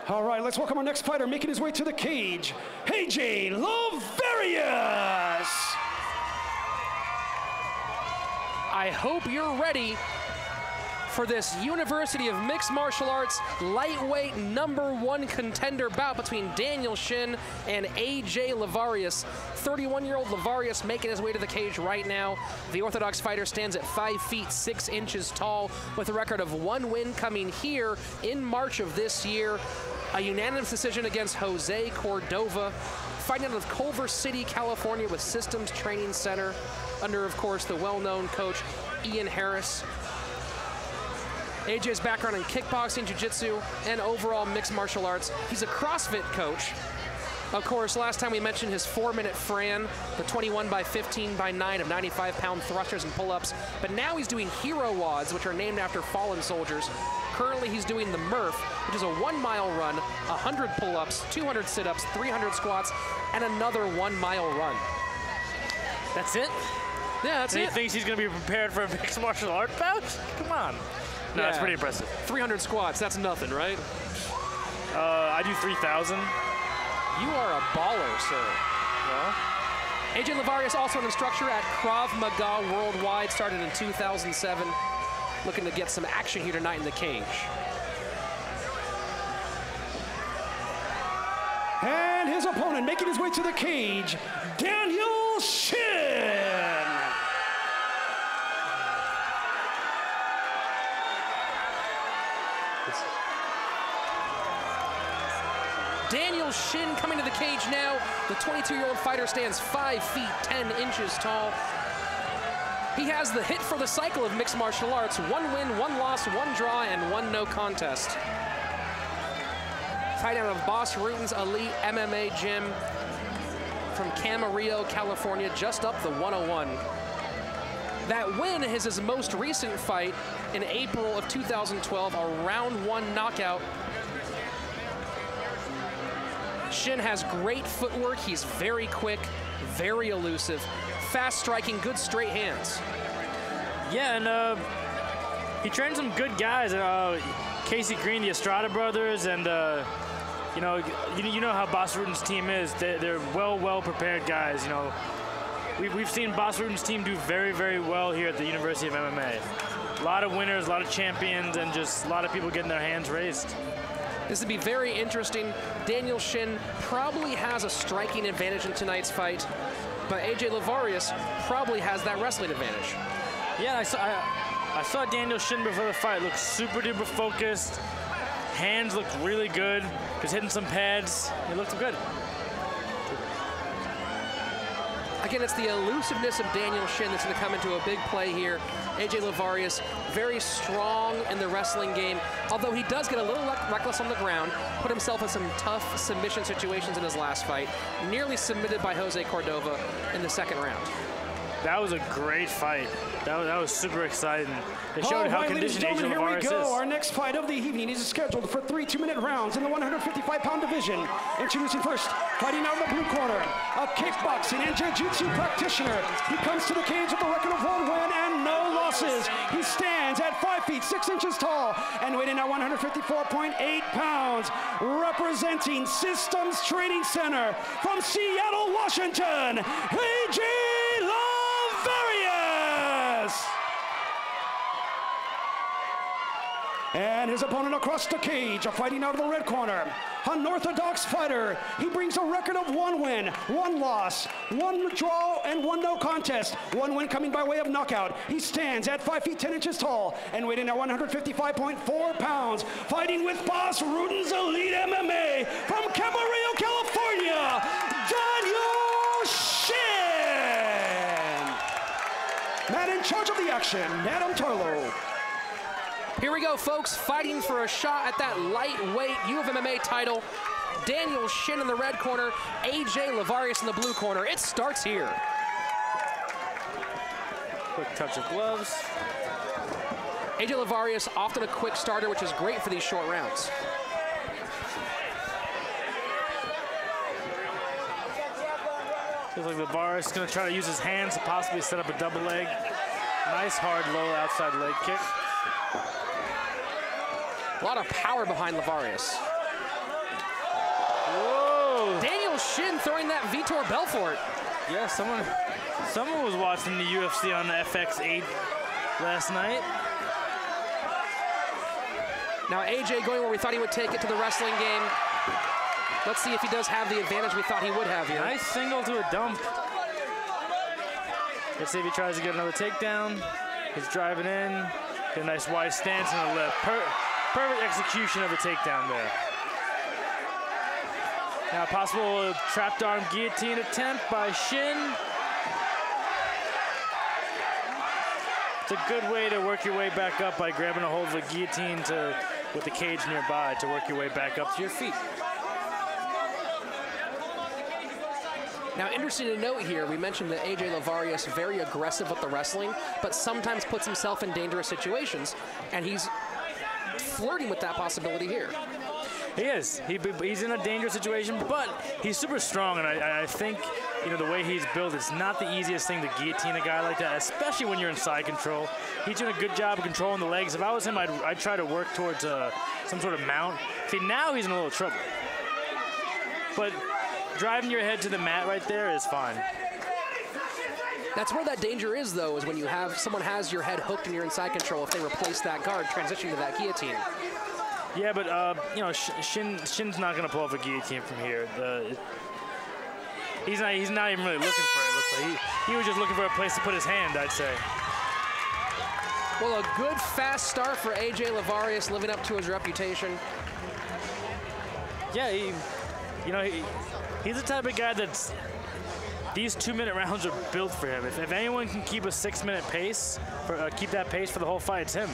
All right, let's welcome our next fighter, making his way to the cage, AJ Lavarias. I hope you're ready for this University of Mixed Martial Arts lightweight #1 contender bout between Daniel Shin and AJ Lavarias. 31-year-old Lavarias making his way to the cage right now. The Orthodox fighter stands at 5 feet 6 inches tall with a record of 1 win coming here in March of this year. A unanimous decision against Jose Cordova, fighting out of Culver City, California with Systems Training Center under, of course, the well-known coach Ian Harris. AJ's background in kickboxing, jiu-jitsu, and overall mixed martial arts. He's a CrossFit coach. Of course, last time we mentioned his 4-minute Fran, the 21x15x9 of 95-pound thrusters and pull-ups, but now he's doing hero wads, which are named after fallen soldiers. Currently, he's doing the Murph, which is a 1-mile run, 100 pull-ups, 200 sit-ups, 300 squats, and another 1-mile run. That's it? Yeah, that's it. He thinks he's going to be prepared for a mixed martial art bout? Come on. No, that's pretty impressive. 300 squats, that's nothing, right? I do 3,000. You are a baller, sir. Well, AJ Lavarias, also an instructor at Krav Maga Worldwide, started in 2007. Looking to get some action here tonight in the cage. And his opponent making his way to the cage, Daniel Shin. Daniel Shin coming to the cage now. The 22-year-old fighter stands 5 feet 10 inches tall. He has the hit for the cycle of mixed martial arts: 1 win, 1 loss, 1 draw, and 1 no contest. Fight out of Boss Rutten's Elite MMA gym from Camarillo, California, just up the 101. That win is his most recent fight in April of 2012, a round 1 knockout. Shin has great footwork. He's very quick, very elusive, fast striking, good straight hands. Yeah, and he trained some good guys. Casey Green, the Estrada brothers, and you know how Boss Rutten's team is. They're well prepared guys. You know, we've seen Boss Rutten's team do very, very well here at the University of MMA. A lot of winners, a lot of champions, and just a lot of people getting their hands raised. This would be very interesting. Daniel Shin probably has a striking advantage in tonight's fight, but AJ Lavarias probably has that wrestling advantage. Yeah, I saw Daniel Shin before the fight. Looked super duper focused. Hands looked really good. Was hitting some pads. He looked good. Again, it's the elusiveness of Daniel Shin that's going to come into a big play here. AJ Lavarias, very strong in the wrestling game, although he does get a little reckless on the ground, put himself in some tough submission situations in his last fight, nearly submitted by Jose Cordova in the 2nd round. That was a great fight. That was super exciting. They showed how conditioned AJ Lavarias is. Here we go. Our next fight of the evening is scheduled for 3 2-minute rounds in the 155-pound division. Introducing first, fighting out of the blue corner, a kickboxing and jiu-jitsu practitioner. He comes to the cage with a record of 1 win and no losses. He stands at 5 feet 6 inches tall and weighing at 154.8 pounds. Representing Systems Training Center from Seattle, Washington, AJ Lavarias. And his opponent across the cage, fighting out of the red corner, an Orthodox fighter. He brings a record of 1 win, 1 loss, 1 draw, and 1 no contest. 1 win coming by way of knockout. He stands at 5 feet 10 inches tall and weighing at 155.4 pounds. Fighting with Boss Rutten's Elite MMA from Camarillo, California, Daniel Shin. Man in charge of the action, Adam Tarlow. Here we go, folks, fighting for a shot at that lightweight U of MMA title. Daniel Shin in the red corner, AJ Lavarias in the blue corner. It starts here. Quick touch of gloves. AJ Lavarias, often a quick starter, which is great for these short rounds. Feels like Lavarias is going to try to use his hands to possibly set up a double leg. Nice, hard, low outside leg kick. A lot of power behind Lavarias. Shin throwing that Vitor Belfort. Yeah, someone was watching the UFC on FX8 last night. Now AJ going where we thought he would take it to the wrestling game. Let's see if he does have the advantage we thought he would have here. Nice single to a dump. Let's see if he tries to get another takedown. He's driving in. Get a nice wide stance and a lift. Perfect execution of the takedown there. Now possible trapped arm guillotine attempt by Shin. It's a good way to work your way back up by grabbing a hold of a guillotine with the cage nearby to work your way back up to your feet. Now, interesting to note here, we mentioned that AJ Lavarias very aggressive with the wrestling, but sometimes puts himself in dangerous situations, and he's flirting with that possibility here. He is. He's in a dangerous situation, but he's super strong, and I think, you know, the way he's built, it's not the easiest thing to guillotine a guy like that, especially when you're in side control. He's doing a good job of controlling the legs. If I was him, I'd try to work towards some sort of mount. See, now he's in a little trouble. But driving your head to the mat right there is fine. That's where that danger is, though, is when you have someone has your head hooked and you're in side control. If they replace that guard, transition to that guillotine. Yeah, but you know, Shin's not going to pull off a guillotine from here. He's not even really looking for it. It looks like he was just looking for a place to put his hand, I'd say. Well, a good fast start for AJ Lavarias, living up to his reputation. Yeah, he's the type of guy that's, these 2-minute rounds are built for him. If anyone can keep a 6-minute pace, keep that pace for the whole fight, it's him.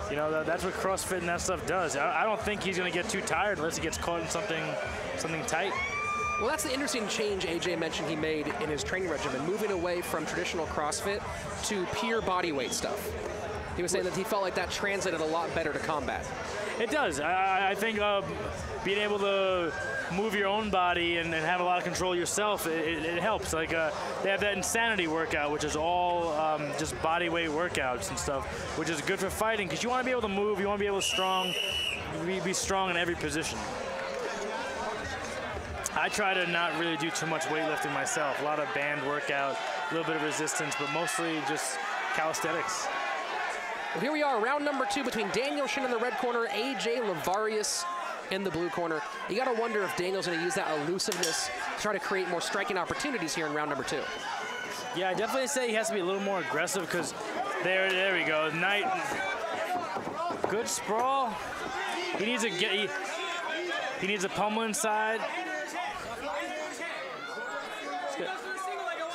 You know, that's what CrossFit and that stuff does. I don't think he's going to get too tired unless he gets caught in something tight. Well, that's the interesting change AJ mentioned he made in his training regimen, moving away from traditional CrossFit to pure bodyweight stuff. He was saying that he felt like that translated a lot better to combat. It does. I think being able to move your own body and have a lot of control yourself, it helps. Like they have that Insanity workout, which is all just body weight workouts and stuff, which is good for fighting because you want to be able to move, you want to be able to be strong in every position. I try to not really do too much weightlifting myself. A lot of band workout, a little bit of resistance, but mostly just calisthenics. Well, here we are, round number 2 between Daniel Shin in the red corner, AJ Lavarias in the blue corner. You got to wonder if Daniel's going to use that elusiveness to try to create more striking opportunities here in round number 2. Yeah, I definitely say he has to be a little more aggressive because there we go. Good sprawl. He needs to get. He needs a pummel inside.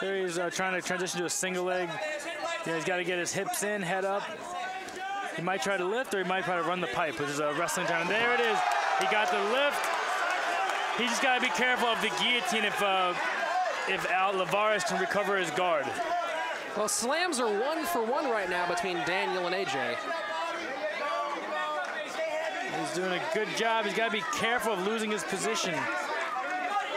So he's trying to transition to a single leg. Yeah, he's got to get his hips in, head up. He might try to lift, or he might try to run the pipe, which is a wrestling term. There it is. He got the lift. He just got to be careful of the guillotine if Lavarias can recover his guard. Well, slams are 1 for 1 right now between Daniel and AJ. He's doing a good job. He's got to be careful of losing his position.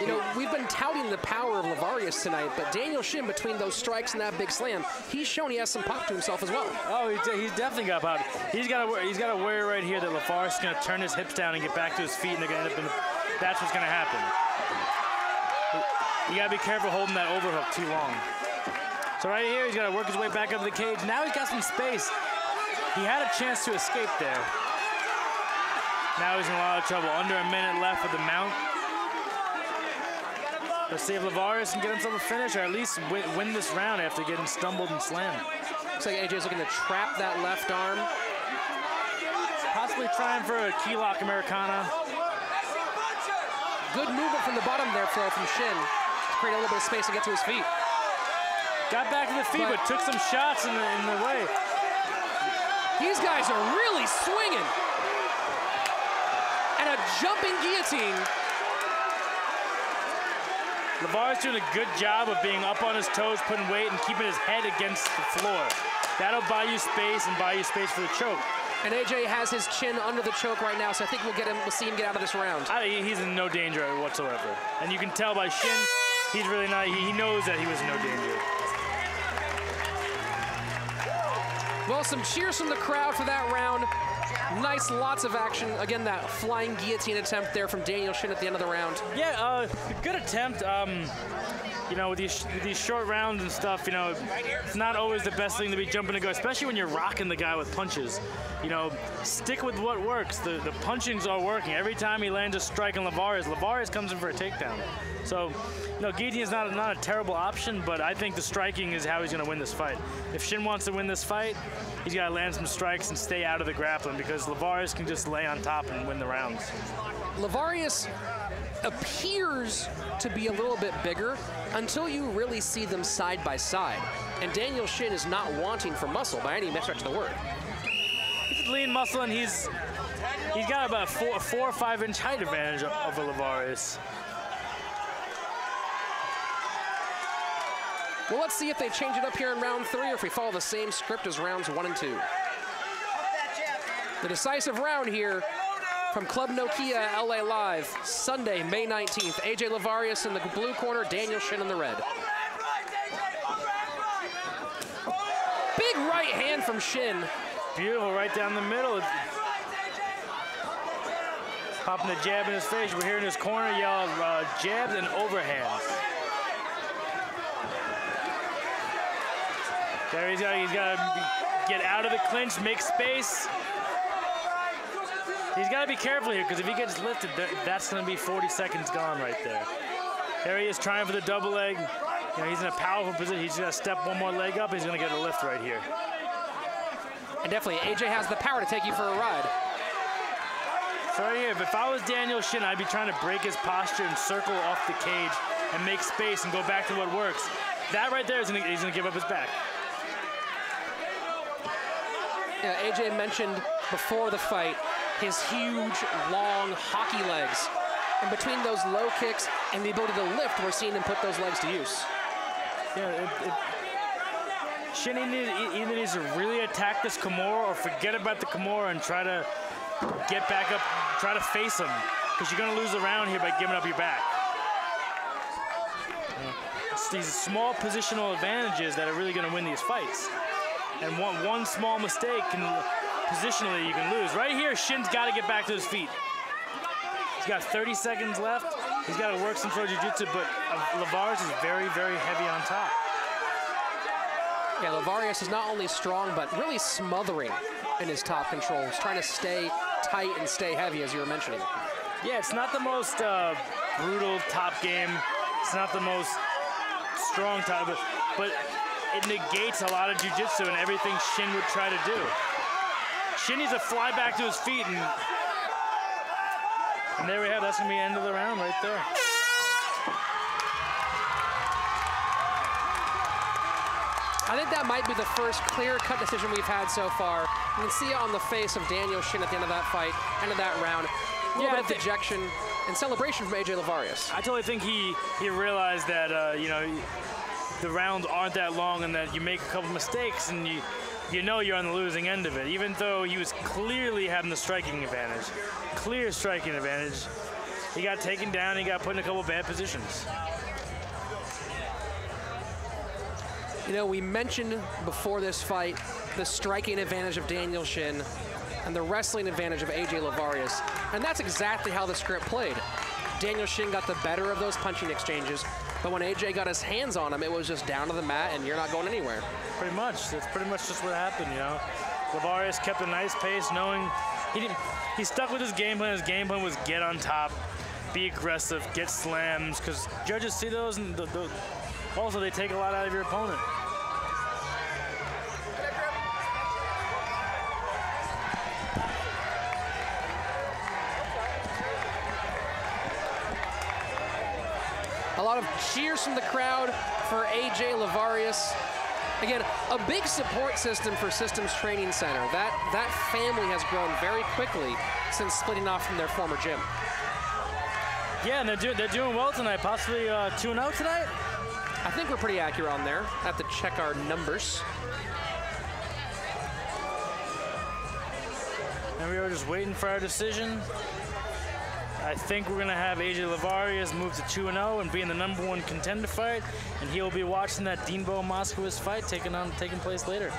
You know, we've been touting the power of Lavarias tonight, but Daniel Shin, between those strikes and that big slam, he's shown he has some pop to himself as well. Oh, he's definitely got pop. He's got to worry right here that Lavarias is going to turn his hips down and get back to his feet, and they're going to end up in that's what's going to happen. You got to be careful holding that overhook too long. So right here, he's got to work his way back up to the cage. Now he's got some space. He had a chance to escape there. Now he's in a lot of trouble. Under a minute left with the mount. Let's see if Lavarias can get himself a finish or at least win this round after getting stumbled and slammed. Looks like AJ's looking to trap that left arm. Possibly trying for a key lock Americana. Good movement from the bottom there from Shin to create a little bit of space to get to his feet. Got back to the feet, but took some shots in the way. These guys are really swinging. And a jumping guillotine. Lavarias doing a good job of being up on his toes, putting weight, and keeping his head against the floor. That'll buy you space and buy you space for the choke. And AJ has his chin under the choke right now, so I think we'll see him get out of this round. He's in no danger whatsoever. And you can tell by Shin, he's really not, he knows that he was in no danger. Well, some cheers from the crowd for that round. Nice. nice, lots of action. Again, that flying guillotine attempt there from Daniel Shin at the end of the round. Yeah, good attempt. You know, with these short rounds and stuff, you know, it's not always the best thing to be jumping to go, especially when you're rocking the guy with punches. You know, stick with what works. The punchings are working. Every time he lands a strike on Lavarias comes in for a takedown. So, you know, guillotine is not a terrible option, but I think the striking is how he's going to win this fight. If Shin wants to win this fight, he's got to land some strikes and stay out of the grappling, because Lavarias can just lay on top and win the rounds. Lavarias appears to be a little bit bigger until you really see them side by side. And Daniel Shin is not wanting for muscle by any stretch of the word. He's lean muscle, and he's got about a 4 or 5 inch height advantage over Lavarias. Well, let's see if they change it up here in round 3 or if we follow the same script as rounds 1 and 2. The decisive round here from Club Nokia LA Live, Sunday, May 19th. AJ Lavarias in the blue corner, Daniel Shin in the red. Big right hand from Shin. Beautiful, right down the middle. Popping the jab in his face. We're hearing his corner yell jabs and overhands. There he's got to get out of the clinch, make space. He's got to be careful here, because if he gets lifted, that's going to be 40 seconds gone right there. There he is trying for the double leg. You know, he's in a powerful position. He's going to step one more leg up. He's going to get a lift right here. And definitely, AJ has the power to take you for a ride. So right here, if I was Daniel Shin, I'd be trying to break his posture and circle off the cage and make space and go back to what works. That right there, he's going to give up his back. Yeah, AJ mentioned before the fight his huge, long hockey legs. And between those low kicks and the ability to lift, we're seeing him put those legs to use. Yeah, Shin either needs to really attack this Kimura or forget about the Kimura and try to get back up, try to face him, because you're going to lose the round here by giving up your back. It's these small positional advantages that are really going to win these fights. And one small mistake can, positionally, you can lose. Right here, Shin's got to get back to his feet. He's got 30 seconds left. He's got to work some throw jiu-jitsu, but Lavarias is very, very heavy on top. Yeah, Lavarias is not only strong, but really smothering in his top controls, trying to stay tight and stay heavy, as you were mentioning. Yeah, it's not the most brutal top game. It's not the most strong top, but it negates a lot of jiu-jitsu and everything Shin would try to do. Shin needs to fly back to his feet, and there we have, that's gonna be the end of the round right there. I think that might be the first clear-cut decision we've had so far. You can see it on the face of Daniel Shin at the end of that fight, end of that round. A little bit of dejection and celebration from AJ Lavarias. I totally think he realized that, you know, the rounds aren't that long and that you make a couple mistakes and you know you're on the losing end of it, even though he was clearly having the striking advantage. Clear striking advantage. He got taken down, he got put in a couple bad positions. You know, we mentioned before this fight the striking advantage of Daniel Shin and the wrestling advantage of AJ Lavarias, and that's exactly how the script played. Daniel Shin got the better of those punching exchanges, but when AJ got his hands on him, it was just down to the mat and you're not going anywhere. Pretty much. That's pretty much just what happened, you know. Lavarias kept a nice pace, knowing he stuck with his game plan. His game plan was get on top, be aggressive, get slams, because judges see those, and also they take a lot out of your opponent. A lot of cheers from the crowd for AJ Lavarias. Again, a big support system for Systems Training Center. That family has grown very quickly since splitting off from their former gym. Yeah, and they're doing well tonight, possibly 2-0 tonight? I think we're pretty accurate on there. Have to check our numbers. And we were just waiting for our decision. I think we're going to have AJ Lavarias move to 2-0 and be in the #1 contender fight, and he'll be watching that Dinbo Moskowitz fight taking place later.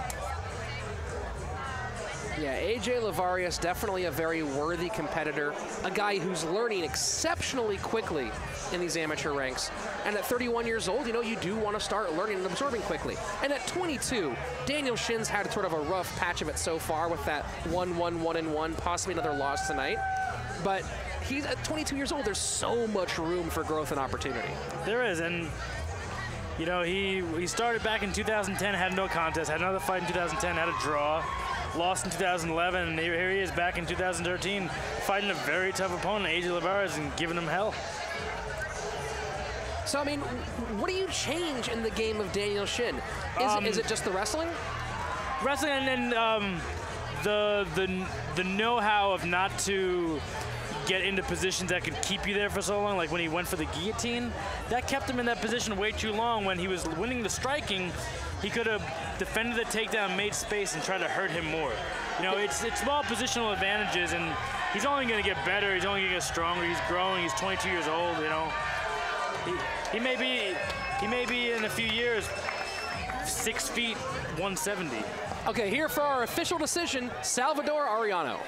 Yeah, AJ Lavarias, definitely a very worthy competitor, a guy who's learning exceptionally quickly in these amateur ranks. And at 31 years old, you know, you do want to start learning and absorbing quickly. And at 22, Daniel Shin's had sort of a rough patch of it so far with that 1-1-1-1, possibly another loss tonight. But he's at 22 years old. There's so much room for growth and opportunity. There is, and you know, he started back in 2010, had no contest, had another fight in 2010, had a draw, lost in 2011, and here he is back in 2013, fighting a very tough opponent, AJ Lavarias, and giving him hell. So, I mean, what do you change in the game of Daniel Shin? Is it just the wrestling? Wrestling, and then the know-how of not to get into positions that could keep you there for so long, like when he went for the guillotine, that kept him in that position way too long. When he was winning the striking, he could have defended the takedown, made space, and tried to hurt him more. You know, it's small positional advantages, and he's only going to get better. He's only going to get stronger. He's growing. He's 22 years old. You know, he may be in a few years 6 feet 170. Okay, here for our official decision, Salvador Arellano.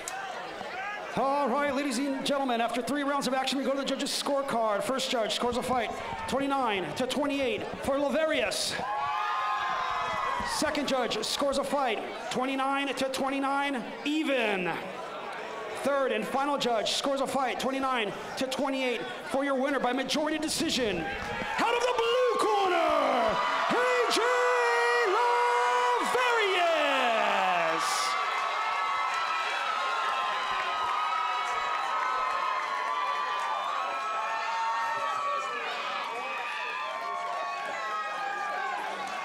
All right, ladies and gentlemen, after 3 rounds of action, we go to the judges' scorecard. First judge scores a fight 29-28 for Lavarias. Second judge scores a fight 29-29 even. Third and final judge scores a fight 29-28 for your winner by majority decision. Out of the blue corner, AJ Lavarias.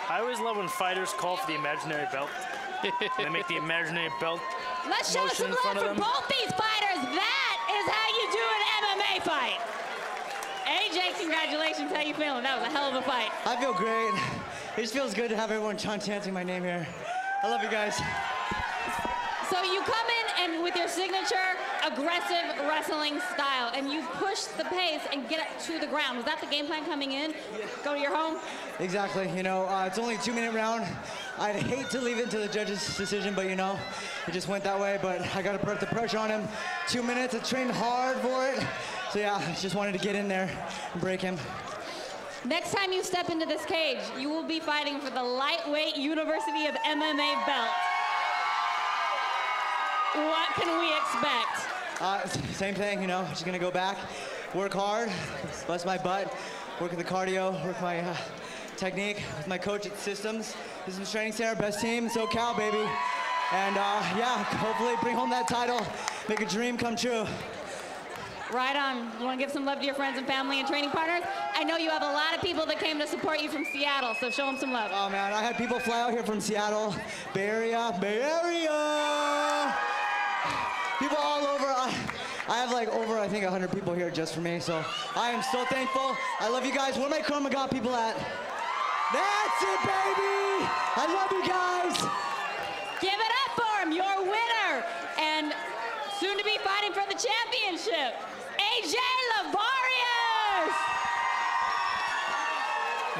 I always love when fighters call for the imaginary belt. They make the imaginary belt. Let's show some love for both these fighters. That is how you do an MMA fight. AJ, congratulations. How you feeling? That was a hell of a fight. I feel great. It just feels good to have everyone chanting my name here. I love you guys. So you come in and with your signature aggressive wrestling style, and you push the pace and get it to the ground. Was that the game plan coming in? Go to your home? Exactly. You know, it's only a 2-minute round. I'd hate to leave it to the judges' decision, but you know, it just went that way. But I got to put the pressure on him. 2 minutes. I trained hard for it. So yeah, I just wanted to get in there and break him. Next time you step into this cage, you will be fighting for the lightweight University of MMA belt. What can we expect? Same thing, you know, just gonna go back, work hard, bust my butt, work at the cardio, work my technique with my coach at Systems Training Center, best team, SoCal, baby. And yeah, hopefully bring home that title, make a dream come true. Right on. You want to give some love to your friends and family and training partners? I know you have a lot of people that came to support you from Seattle, so show them some love. Oh man, I had people fly out here from Seattle, Bay Area. People all over. I have like over, I think, 100 people here just for me, so I am so thankful. I love you guys. Where my Karma got people at? That's it, baby! I love you guys! Give it up for him, your winner, and soon to be fighting for the championship, AJ Lavarias!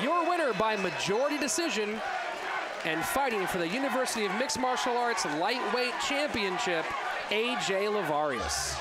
Your winner by majority decision and fighting for the University of Mixed Martial Arts Lightweight Championship, AJ Lavarias.